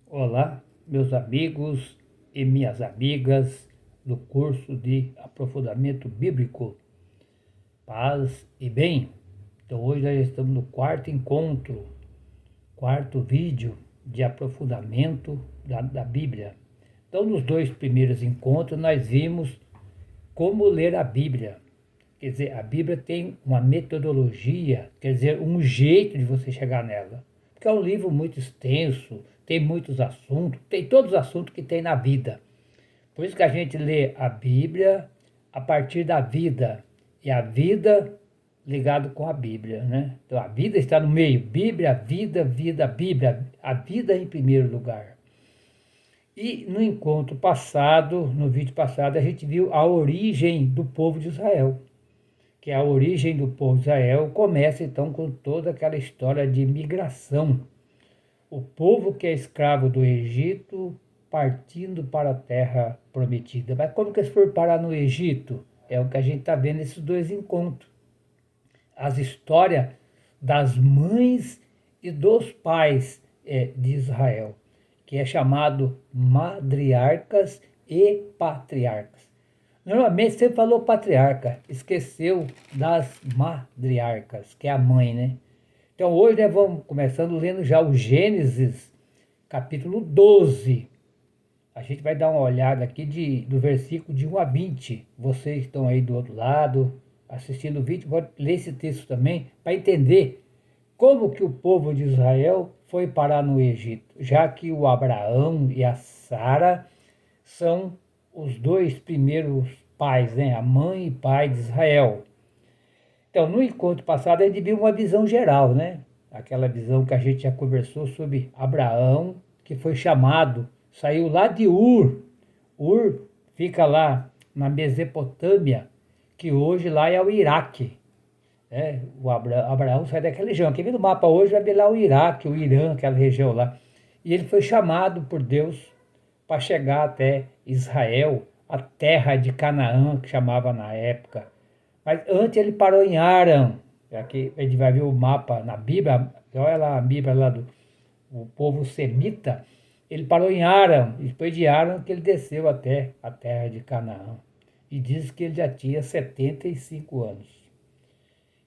Olá, meus amigos e minhas amigas do curso de aprofundamento bíblico, paz e bem. Então, hoje nós estamos no quarto encontro, quarto vídeo de aprofundamento da Bíblia. Então, nos dois primeiros encontros, nós vimos como ler a Bíblia. Quer dizer, a Bíblia tem uma metodologia, quer dizer, um jeito de você chegar nela. Porque é um livro muito extenso, tem muitos assuntos, tem todos os assuntos que tem na vida. Por isso que a gente lê a Bíblia a partir da vida, e a vida ligado com a Bíblia, né? Então a vida está no meio, Bíblia, vida, vida, Bíblia, a vida em primeiro lugar. E no encontro passado, no vídeo passado, a gente viu a origem do povo de Israel, que é a origem do povo de Israel, começa então com toda aquela história de migração. O povo que é escravo do Egito partindo para a terra prometida. Mas como que eles foram parar no Egito? É o que a gente está vendo nesses dois encontros. As histórias das mães e dos pais de Israel, que é chamado madriarcas e patriarcas. Normalmente você falou patriarca, esqueceu das madriarcas, que é a mãe, né? Então hoje nós vamos começando lendo já o Gênesis, capítulo 12. A gente vai dar uma olhada aqui do versículo de 1 a 20. Vocês estão aí do outro lado, assistindo o vídeo, pode ler esse texto também, para entender como que o povo de Israel foi parar no Egito, já que o Abraão e a Sara são os dois primeiros pais, né? A mãe e pai de Israel. Então, no encontro passado, a gente viu uma visão geral, né? Aquela visão que a gente já conversou sobre Abraão, que foi chamado, saiu lá de Ur. Ur fica lá na Mesopotâmia, que hoje lá é o Iraque. Né? O Abraão sai daquela região. Quem vê no mapa hoje vai ver lá o Iraque, o Irã, aquela região lá. E ele foi chamado por Deus para chegar até Israel, a terra de Canaã, que chamava na época. Mas antes ele parou em Aram. Aqui a gente vai ver o mapa na Bíblia, olha lá a Bíblia lá do o povo semita. Ele parou em Aram, e depois de Aram que ele desceu até a terra de Canaã. E diz que ele já tinha 75 anos.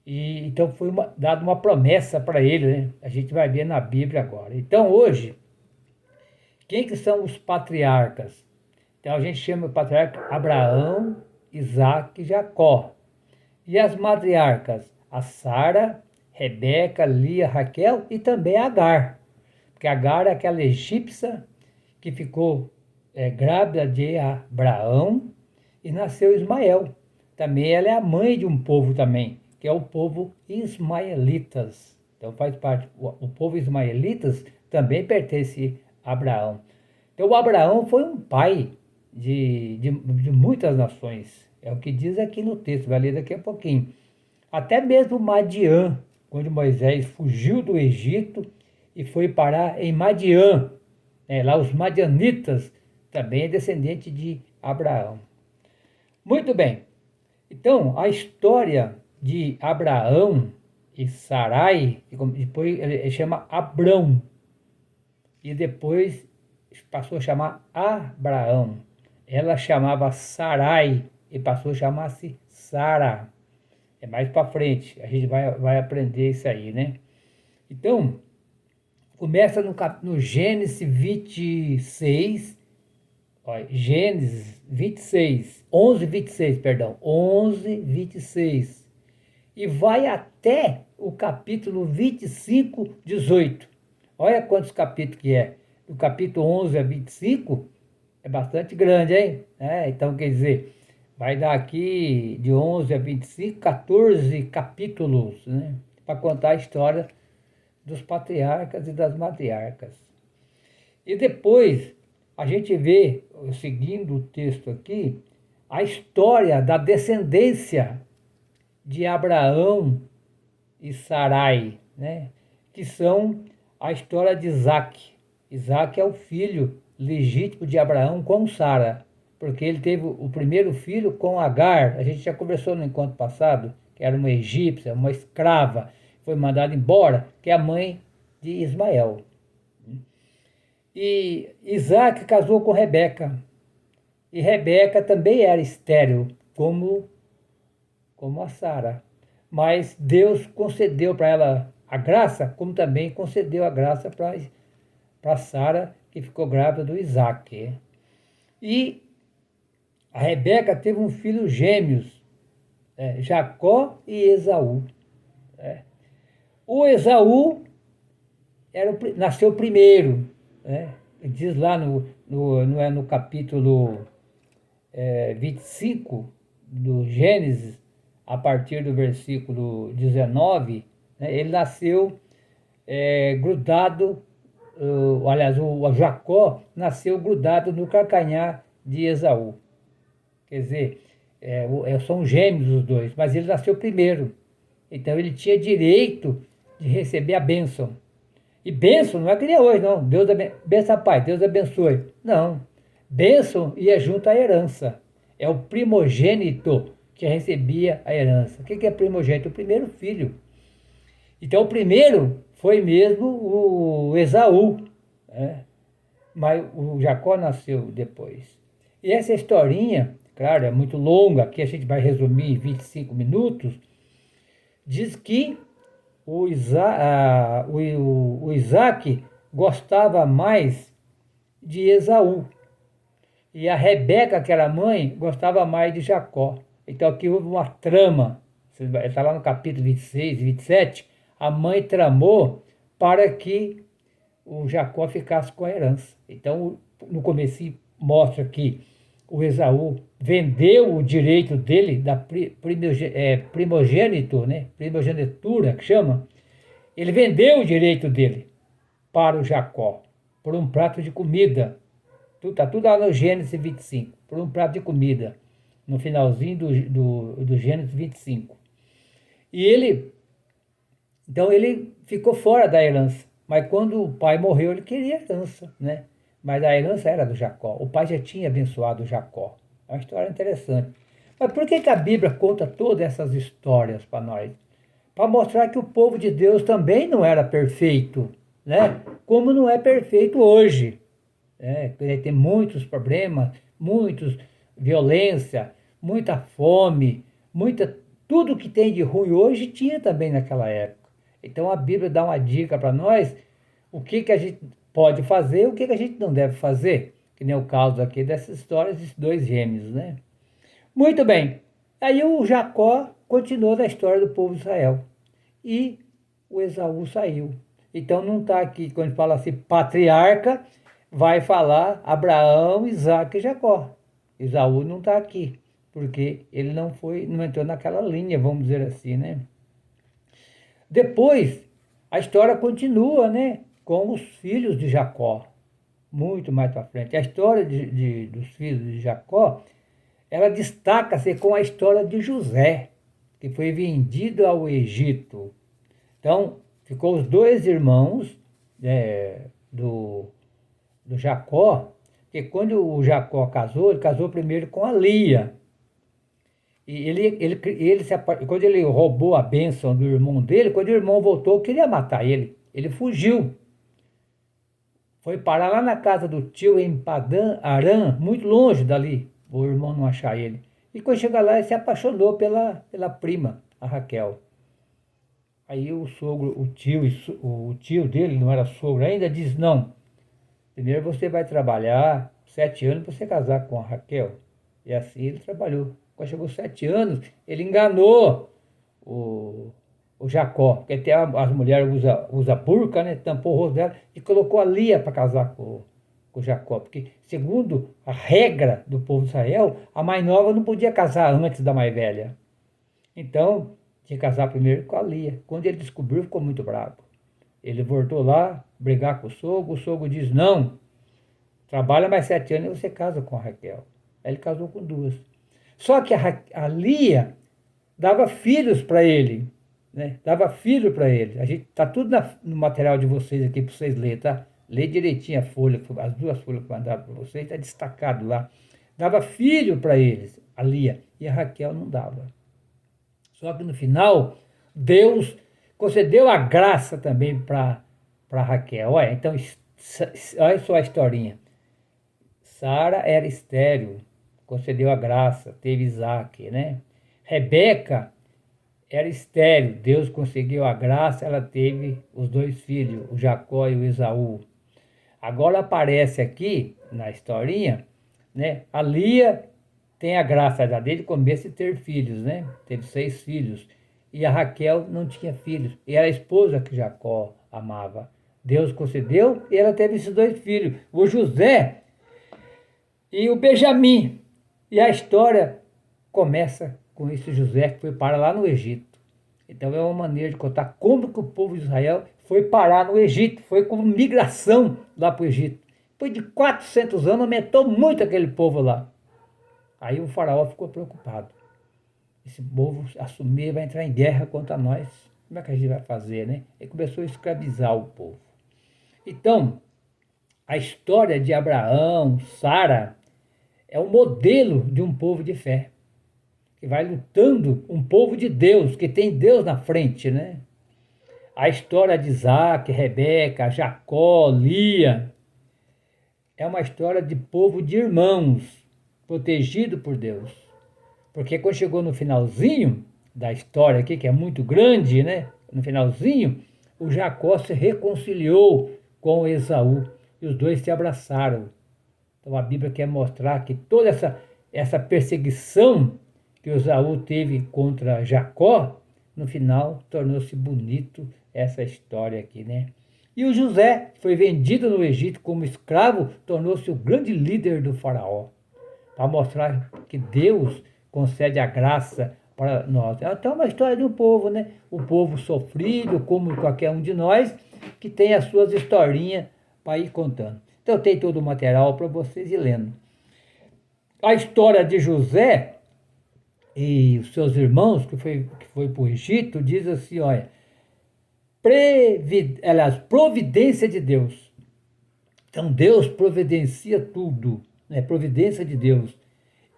E então foi dada uma promessa para ele, né? A gente vai ver na Bíblia agora. Então hoje, quem que são os patriarcas? Então a gente chama o patriarca Abraão, Isaac e Jacó. E as matriarcas, a Sara, Rebeca, Lia, Raquel e também Agar. Porque Agar é aquela egípcia que ficou grávida de Abraão e nasceu Ismael. Também ela é a mãe de um povo também, que é o povo ismaelitas. Então faz parte, o povo ismaelitas também pertence a Abraão. Então o Abraão foi um pai de muitas nações. É o que diz aqui no texto, vai ler daqui a pouquinho. Até mesmo Madiã, quando Moisés fugiu do Egito e foi parar em Madiã. Lá os madianitas também é descendente de Abraão. Muito bem. Então, a história de Abraão e Sarai, depois ele chama Abrão, e depois passou a chamar Abraão. Ela chamava Sarai e passou a chamar-se Sara. É mais para frente, a gente vai aprender isso aí, né? Então, começa no Gênesis 26, ó, Gênesis 26, 11, 26, perdão, 11, 26, e vai até o capítulo 25, 18. Olha quantos capítulos que é. Do capítulo 11 a 25 é bastante grande, hein? Então, quer dizer, vai dar aqui de 11 a 25, 14 capítulos, né? Para contar a história dos patriarcas e das matriarcas. E depois a gente vê, seguindo o texto aqui, a história da descendência de Abraão e Sarai, né? Que são a história de Isaac. Isaac é o filho legítimo de Abraão com Sara, porque ele teve o primeiro filho com Agar. A gente já conversou no encontro passado, que era uma egípcia, uma escrava, foi mandada embora, que é a mãe de Ismael. E Isaac casou com Rebeca. E Rebeca também era estéril, como a Sara. Mas Deus concedeu para ela a graça, como também concedeu a graça para Sara, que ficou grávida do Isaac. E a Rebeca teve um filho gêmeos, Jacó e Esaú. O Esaú nasceu primeiro, né? Diz lá no capítulo 25 do Gênesis, a partir do versículo 19, né? Ele nasceu grudado, aliás, o Jacó nasceu grudado no calcanhar de Esaú. Quer dizer, são gêmeos os dois, mas ele nasceu primeiro. Então ele tinha direito de receber a bênção. E bênção não é que nem hoje, não. Benção, pai, Deus abençoe. Não. Bênção ia junto à herança. É o primogênito que recebia a herança. O que é primogênito? O primeiro filho. Então o primeiro foi mesmo o Esaú, né? Mas o Jacó nasceu depois. E essa historinha, claro, é muito longa, aqui a gente vai resumir em 25 minutos, diz que o Isaac gostava mais de Esaú. E a Rebeca, que era mãe, gostava mais de Jacó. Então aqui houve uma trama. Está lá no capítulo 26 e 27. A mãe tramou para que o Jacó ficasse com a herança. Então, no começo mostra que o Esaú vendeu o direito dele da primogênito, né? Primogenitura, que chama. Ele vendeu o direito dele para o Jacó, por um prato de comida. Está tudo lá no Gênesis 25, por um prato de comida, no finalzinho do Gênesis 25. Então ele ficou fora da herança, mas quando o pai morreu, ele queria a herança, né? Mas a herança era do Jacó, o pai já tinha abençoado Jacó. É uma história interessante. Mas por que a Bíblia conta todas essas histórias para nós? Para mostrar que o povo de Deus também não era perfeito, né? Como não é perfeito hoje. Tem muitos problemas, violência, muita fome, tudo que tem de ruim hoje tinha também naquela época. Então a Bíblia dá uma dica para nós, o que a gente pode fazer, o que a gente não deve fazer, que nem o caso aqui dessas histórias dos dois gêmeos, né? Muito bem, aí o Jacó continuou na história do povo de Israel e o Esaú saiu. Então não está aqui, quando fala assim, patriarca, vai falar Abraão, Isaac e Jacó. Esaú não está aqui, porque ele não entrou naquela linha, vamos dizer assim, né? Depois, a história continua, né? Com os filhos de Jacó, muito mais para frente. A história dos filhos de Jacó, ela destaca-se com a história de José, que foi vendido ao Egito. Então, ficou os dois irmãos do Jacó, porque quando o Jacó casou, ele casou primeiro com a Lia. E quando ele roubou a bênção do irmão dele, quando o irmão voltou, queria matar ele. Ele fugiu. Foi parar lá na casa do tio em Padã Arã, muito longe dali, o irmão não achar ele. E quando chega lá, ele se apaixonou pela prima, a Raquel. Aí o sogro, o tio dele, não era sogro ainda, diz, não, primeiro você vai trabalhar 7 anos para você casar com a Raquel. E assim ele trabalhou. Quando chegou 7 anos, ele enganou o Jacó, porque até as mulheres usam burca, né? Tampou o rosto dela e colocou a Lia para casar com o Jacó. Porque, segundo a regra do povo de Israel, a mais nova não podia casar antes da mais velha. Então, tinha que casar primeiro com a Lia. Quando ele descobriu, ficou muito bravo. Ele voltou lá, brigar com o sogro diz, não, trabalha mais 7 anos e você casa com a Raquel. Aí ele casou com 2. Só que a Lia dava filhos para ele, né? Dava filho para ele. A gente tá tudo no material de vocês aqui para vocês lerem, tá? Lê direitinho a folha, as 2 folhas que mandaram para vocês, está destacado lá. Dava filho para eles, a Lia, e a Raquel não dava. Só que no final, Deus concedeu a graça também para Raquel. Olha, então Olha só a historinha. Sara era estéril, concedeu a graça, teve Isaac, né? Rebeca era estéril, Deus conseguiu a graça, ela teve os dois filhos, o Jacó e o Esaú. Agora aparece aqui na historinha, né? A Lia tem a graça já desde o começo de ter filhos, né? Teve 6 filhos. E a Raquel não tinha filhos. E era a esposa que Jacó amava. Deus concedeu e ela teve esses 2 filhos, o José e o Benjamim. E a história começa com esse José que foi para lá no Egito. Então é uma maneira de contar como que o povo de Israel foi parar no Egito, foi como migração lá para o Egito. Depois de 400 anos aumentou muito aquele povo lá. Aí o faraó ficou preocupado. Esse povo assumir, vai entrar em guerra contra nós. Como é que a gente vai fazer, né? Ele começou a escravizar o povo. Então, a história de Abraão, Sara, é um modelo de um povo de fé, que vai lutando, um povo de Deus, que tem Deus na frente, né? A história de Isaac, Rebeca, Jacó, Lia, é uma história de povo de irmãos, protegido por Deus. Porque quando chegou no finalzinho da história aqui, que é muito grande, né? No finalzinho, o Jacó se reconciliou com Esaú e os dois se abraçaram. Então a Bíblia quer mostrar que toda essa perseguição que Esaú teve contra Jacó, no final tornou-se bonito essa história aqui, né? E o José foi vendido no Egito como escravo, tornou-se o grande líder do faraó, para mostrar que Deus concede a graça para nós. Então é uma história de um povo, né? O povo sofrido, como qualquer um de nós, que tem as suas historinhas para ir contando. Então tem todo o material para vocês ir lendo. A história de José e os seus irmãos, que foi para o Egito, diz assim, olha, providência de Deus. Então Deus providencia tudo, né? Providência de Deus.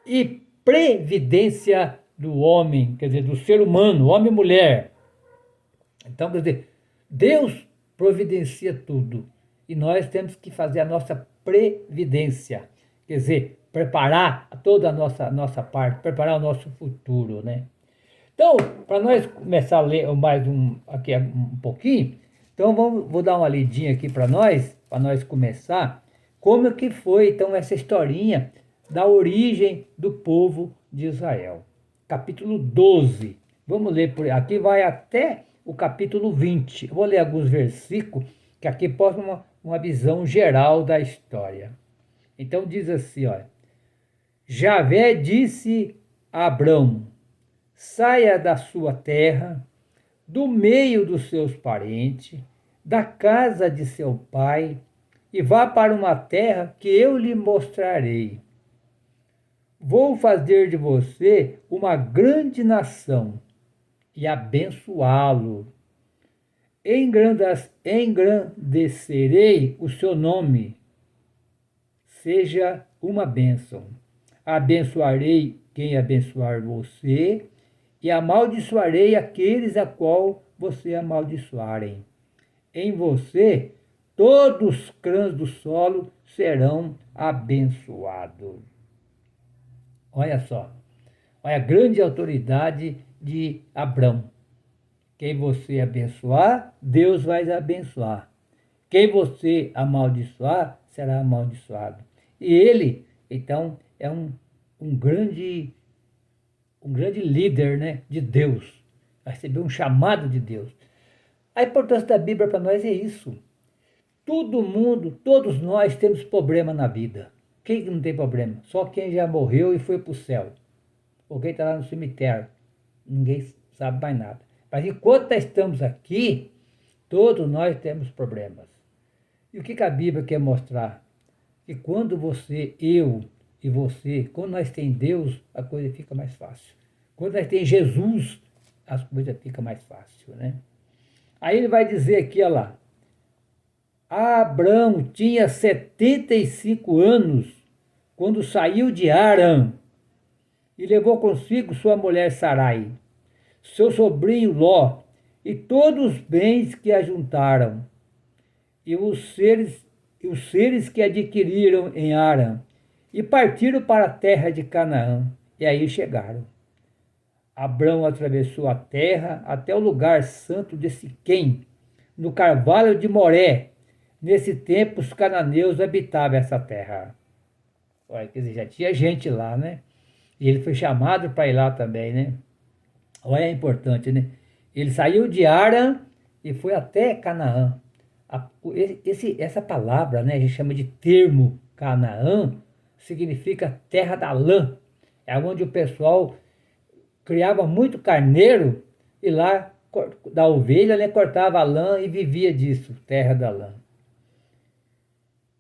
E previdência do homem, quer dizer, do ser humano, homem e mulher. Então, quer dizer, Deus providencia tudo. E nós temos que fazer a nossa previdência. Quer dizer, preparar toda a nossa parte, preparar o nosso futuro, né? Então, para nós começar a ler mais aqui um pouquinho, então vou dar uma lidinha aqui para nós começar, como que foi então essa historinha da origem do povo de Israel. Capítulo 12. Vamos ler por aqui, vai até o capítulo 20. Eu vou ler alguns versículos, que aqui mostra uma visão geral da história. Então diz assim, olha, Javé disse a Abrão, saia da sua terra, do meio dos seus parentes, da casa de seu pai, e vá para uma terra que eu lhe mostrarei. Vou fazer de você uma grande nação e abençoá-lo. Engrandecerei o seu nome. Seja uma bênção. Abençoarei quem abençoar você e amaldiçoarei aqueles a qual você amaldiçoarem. Em você, todos os clãs do solo serão abençoados. Olha só, olha a grande autoridade de Abrão. Quem você abençoar, Deus vai abençoar. Quem você amaldiçoar, será amaldiçoado. E ele, então, é um grande líder, né, de Deus. Vai receber um chamado de Deus. A importância da Bíblia para nós é isso. Todo mundo, todos nós temos problema na vida. Quem não tem problema? Só quem já morreu e foi para o céu. Ou quem está lá no cemitério. Ninguém sabe mais nada. Mas enquanto estamos aqui, todos nós temos problemas. E o que a Bíblia quer mostrar? Que quando você, eu e você, quando nós tem Deus, a coisa fica mais fácil. Quando nós tem Jesus, as coisas ficam mais fácil, né? Aí ele vai dizer aqui, olha lá, Abrão tinha 75 anos quando saiu de Harã e levou consigo sua mulher Sarai, seu sobrinho Ló e todos os bens que ajuntaram, e os seres os seres que adquiriram em Aram e partiram para a terra de Canaã. E aí chegaram. Abrão atravessou a terra até o lugar santo de Siquém, no carvalho de Moré. Nesse tempo, os cananeus habitavam essa terra. Olha, quer dizer, já tinha gente lá, né? E ele foi chamado para ir lá também, né? Olha, é importante, né? Ele saiu de Aram e foi até Canaã. Essa palavra, né, a gente chama de termo Canaã, significa terra da lã. É onde o pessoal criava muito carneiro e lá da ovelha, né, cortava a lã e vivia disso, terra da lã.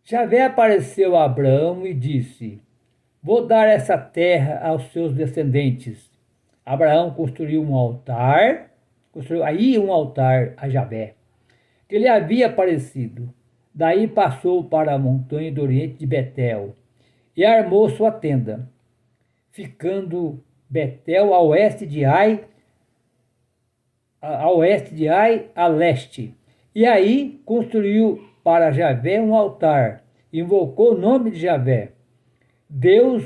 Javé apareceu a Abraão e disse: vou dar essa terra aos seus descendentes. Abraão construiu um altar a Javé, que lhe havia aparecido. Daí passou para a montanha do oriente de Betel e armou sua tenda, ficando Betel a oeste de Ai, a leste. E aí construiu para Javé um altar, invocou o nome de Javé. Deus,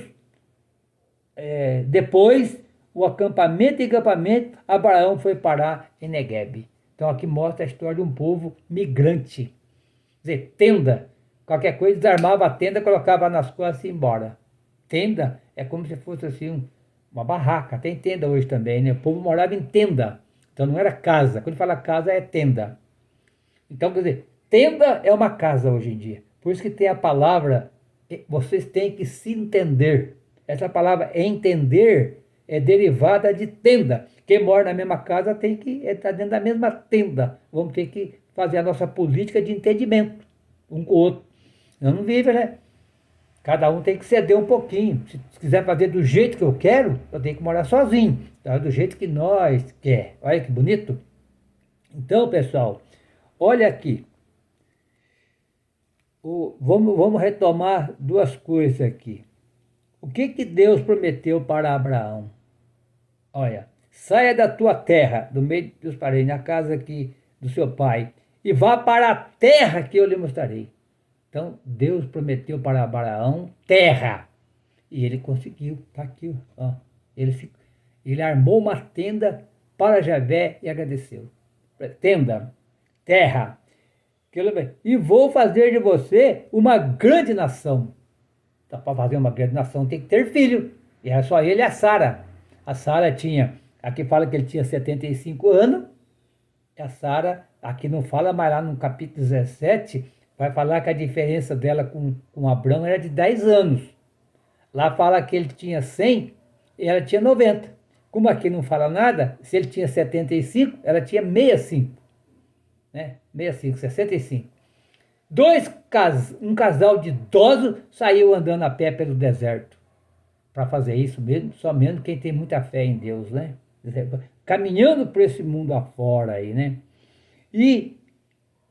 depois, o acampamento, Abraão foi parar em Neguebe. Então aqui mostra a história de um povo migrante. Quer dizer, tenda. Qualquer coisa, desarmava a tenda, colocava nas costas e ia embora. Tenda é como se fosse assim uma barraca. Tem tenda hoje também, né? O povo morava em tenda. Então não era casa. Quando fala casa é tenda. Então, quer dizer, tenda é uma casa hoje em dia. Por isso que tem a palavra, vocês têm que se entender. Essa palavra entender é derivada de tenda. Quem mora na mesma casa tem que estar dentro da mesma tenda. Vamos ter que fazer a nossa política de entendimento um com o outro. Não vive, né? Cada um tem que ceder um pouquinho. Se quiser fazer do jeito que eu quero, eu tenho que morar sozinho. Tá? Do jeito que nós quer. Olha que bonito. Então, pessoal, olha aqui. Vamos retomar duas coisas aqui. O que Deus prometeu para Abraão? Olha, saia da tua terra, do meio dos parentes, na casa aqui do seu pai, e vá para a terra que eu lhe mostrarei. Então, Deus prometeu para Abraão terra. E ele conseguiu. Está aqui. Ó. Ele armou uma tenda para Javé e agradeceu. Tenda, terra. E vou fazer de você uma grande nação. Então, para fazer uma grande nação tem que ter filho. E era só ele e a Sara. A Sara tinha, aqui fala que ele tinha 75 anos. E a Sara, aqui não fala, mas lá no capítulo 17, vai falar que a diferença dela com Abraão era de 10 anos. Lá fala que ele tinha 100 e ela tinha 90. Como aqui não fala nada, se ele tinha 75, ela tinha 65. Né? 65, 65. Um casal de idosos saiu andando a pé pelo deserto. Para fazer isso mesmo, só mesmo quem tem muita fé em Deus, né? Caminhando por esse mundo afora aí, né? E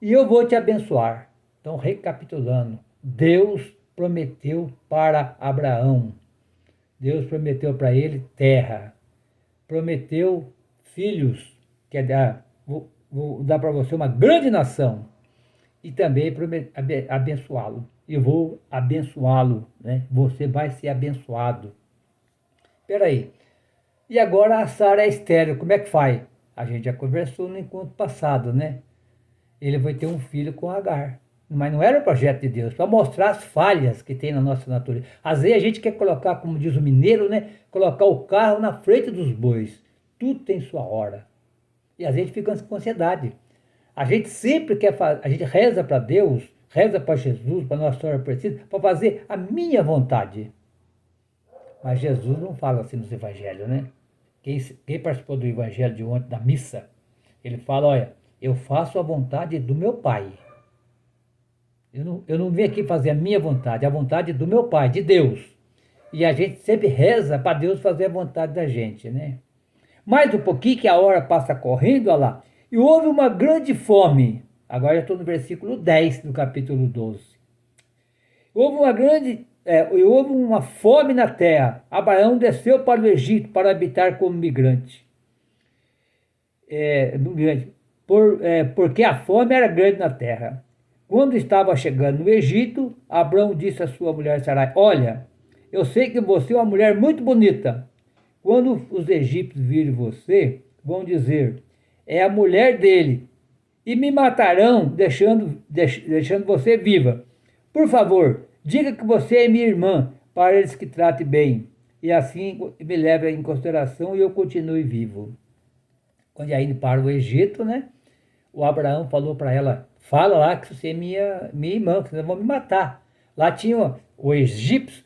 eu vou te abençoar. Então, recapitulando, Deus prometeu para Abraão, Deus prometeu para ele terra, prometeu filhos, que vou dar para você uma grande nação, e também abençoá-lo. E vou abençoá-lo, né? Você vai ser abençoado. Espera aí. E agora a Sara é estéril, como é que faz? A gente já conversou no encontro passado, né? Ele vai ter um filho com Agar. Mas não era o projeto de Deus, para mostrar as falhas que tem na nossa natureza. Às vezes a gente quer colocar, como diz o mineiro, né? Colocar o carro na frente dos bois. Tudo tem sua hora. E às vezes fica com ansiedade. A gente sempre quer fazer, a gente reza para Deus, reza para Jesus, para Nossa Senhora Aparecida, para fazer a minha vontade. Mas Jesus não fala assim nos evangelhos, né? Quem participou do evangelho de ontem, da missa, ele fala, olha, eu faço a vontade do meu Pai. Eu não vim aqui fazer a minha vontade, a vontade do meu Pai, de Deus. E a gente sempre reza para Deus fazer a vontade da gente, né? Mais um pouquinho que a hora passa correndo, olha lá. E houve uma grande fome. Agora eu estou no versículo 10 do capítulo 12. Houve uma fome na terra. Abraão desceu para o Egito para habitar como migrante. Porque a fome era grande na terra. Quando estava chegando no Egito, Abrão disse à sua mulher Sarai: Olha, eu sei que você é uma mulher muito bonita. Quando os egípcios virem você, vão dizer: é a mulher dele, e me matarão, deixando você viva. Por favor, diga que você é minha irmã, para eles que trate bem, e assim me leve em consideração e eu continue vivo. Quando ia indo para o Egito, né? O Abraão falou para ela: fala lá que você é minha irmã, que vocês vão me matar. Lá tinha o egípcio,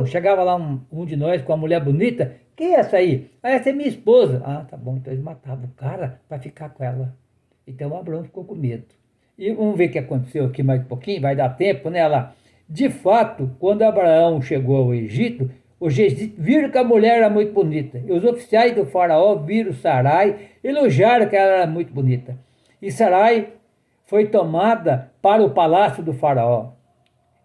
chegava lá um de nós com uma mulher bonita. Quem é essa aí? Ah, essa é minha esposa. Ah, tá bom, então eles matavam o cara para ficar com ela. Então o Abraão ficou com medo. E vamos ver o que aconteceu aqui mais um pouquinho, vai dar tempo, né? Lá. De fato, quando Abraão chegou ao Egito, os egípcios viram que a mulher era muito bonita. E os oficiais do faraó viram Sarai, elogiaram que ela era muito bonita. E Sarai foi tomada para o palácio do faraó.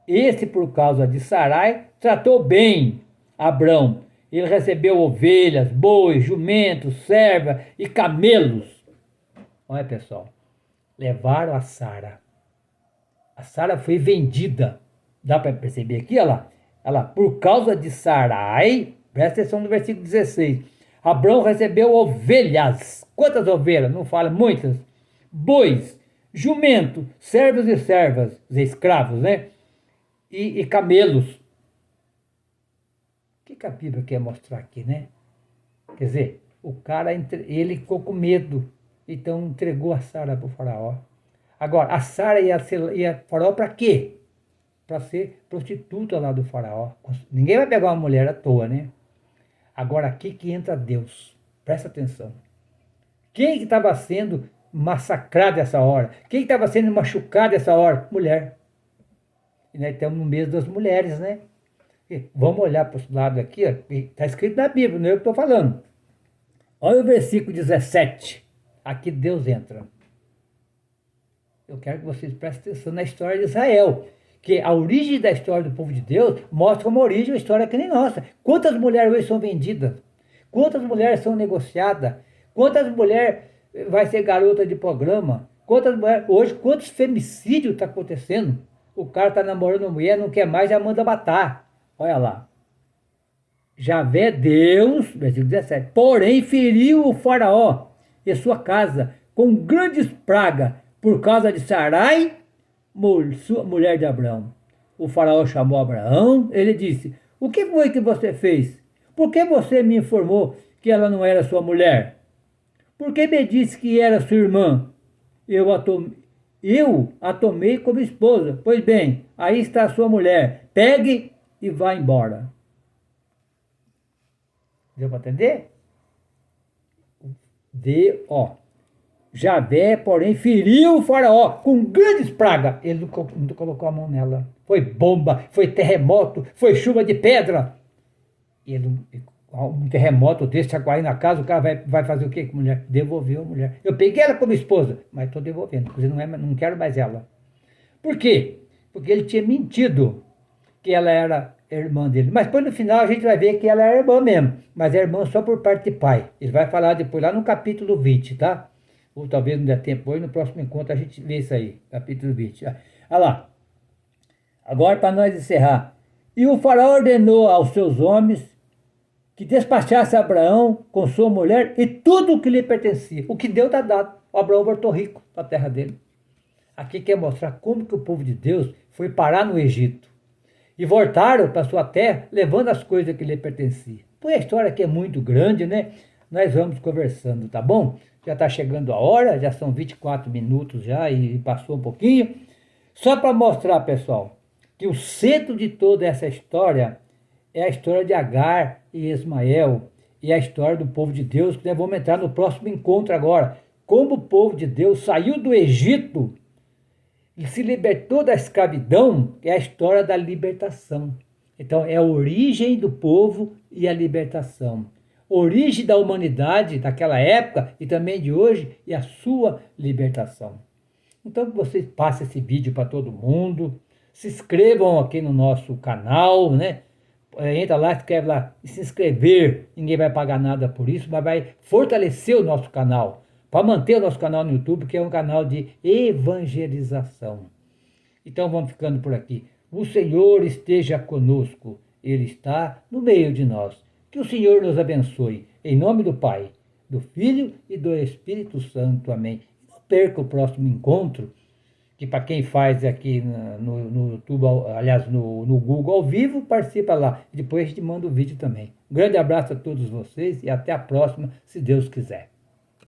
Esse, por causa de Sarai, tratou bem Abrão. Ele recebeu ovelhas, bois, jumentos, serva e camelos. Olha, pessoal, levaram a Sara. A Sara foi vendida. Dá para perceber aqui, olha lá. Olha lá, por causa de Sarai, presta atenção no versículo 16. Abrão recebeu ovelhas. Quantas ovelhas? Não fala, muitas. Bois, jumento, servos e servas, os escravos, né? E camelos. O que a Bíblia quer mostrar aqui, né? Quer dizer, o cara, ele ficou com medo, então entregou a Sara para o faraó. Agora, a Sara ia faraó para quê? Para ser prostituta lá do faraó. Ninguém vai pegar uma mulher à toa, né? Agora, aqui que entra Deus. Presta atenção. Quem que estava sendo massacrado essa hora? Quem estava sendo machucado essa hora? Mulher. E nós estamos no mês das mulheres, né? E vamos olhar para esse lado aqui, está escrito na Bíblia, não é eu que estou falando. Olha o versículo 17. Aqui Deus entra. Eu quero que vocês prestem atenção na história de Israel. Que a origem da história do povo de Deus mostra uma origem, uma história que nem nossa. Quantas mulheres hoje são vendidas? Quantas mulheres são negociadas? Quantas mulheres vai ser garota de programa? Quantas mulheres, hoje, quantos femicídios está acontecendo? O cara está namorando uma mulher, não quer mais, já manda matar. Olha lá. Javé Deus, versículo 17, porém feriu o faraó e sua casa com grandes pragas por causa de Sarai, sua mulher de Abraão. O faraó chamou Abraão, ele disse: o que foi que você fez? Por que você me informou que ela não era sua mulher? Por que me disse que era sua irmã? Eu a tomei como esposa. Pois bem, aí está a sua mulher. Pegue e vá embora. Deu para entender? Javé, porém, feriu o faraó com grandes pragas. Ele não colocou a mão nela. Foi bomba, foi terremoto, foi chuva de pedra. Um terremoto desse, aguar na casa, o cara vai fazer o quê com a mulher? Devolveu a mulher. Eu peguei ela como esposa, mas estou devolvendo, porque não quero mais ela. Por quê? Porque ele tinha mentido que ela era irmã dele. Mas depois no final a gente vai ver que ela era irmã mesmo, mas é irmã só por parte de pai. Ele vai falar depois lá no capítulo 20, tá? Ou talvez não dê tempo hoje, no próximo encontro a gente vê isso aí, capítulo 20. Olha lá. Agora para nós encerrar. E o faraó ordenou aos seus homens que despachasse Abraão com sua mulher e tudo o que lhe pertencia. O que Deus está dado. O Abraão voltou rico para a terra dele. Aqui quer mostrar como que o povo de Deus foi parar no Egito. E voltaram para sua terra, levando as coisas que lhe pertenciam. Pois a história aqui é muito grande, né? Nós vamos conversando, tá bom? Já está chegando a hora, já são 24 minutos já e passou um pouquinho. Só para mostrar, pessoal, que o centro de toda essa história é a história de Agar e Ismael e a história do povo de Deus, que nós vamos entrar no próximo encontro agora. Como o povo de Deus saiu do Egito e se libertou da escravidão, é a história da libertação. Então, é a origem do povo e a libertação. Origem da humanidade daquela época e também de hoje e a sua libertação. Então, que vocês passem esse vídeo para todo mundo, se inscrevam aqui no nosso canal, né? Entra lá, escreve lá, se inscrever, ninguém vai pagar nada por isso, mas vai fortalecer o nosso canal, para manter o nosso canal no YouTube, que é um canal de evangelização. Então vamos ficando por aqui. O Senhor esteja conosco. Ele está no meio de nós. Que o Senhor nos abençoe. Em nome do Pai, do Filho e do Espírito Santo. Amém. Não perca o próximo encontro, que para quem faz aqui no YouTube, aliás, no Google ao vivo, participa lá. Depois a gente manda o vídeo também. Um grande abraço a todos vocês e até a próxima, se Deus quiser.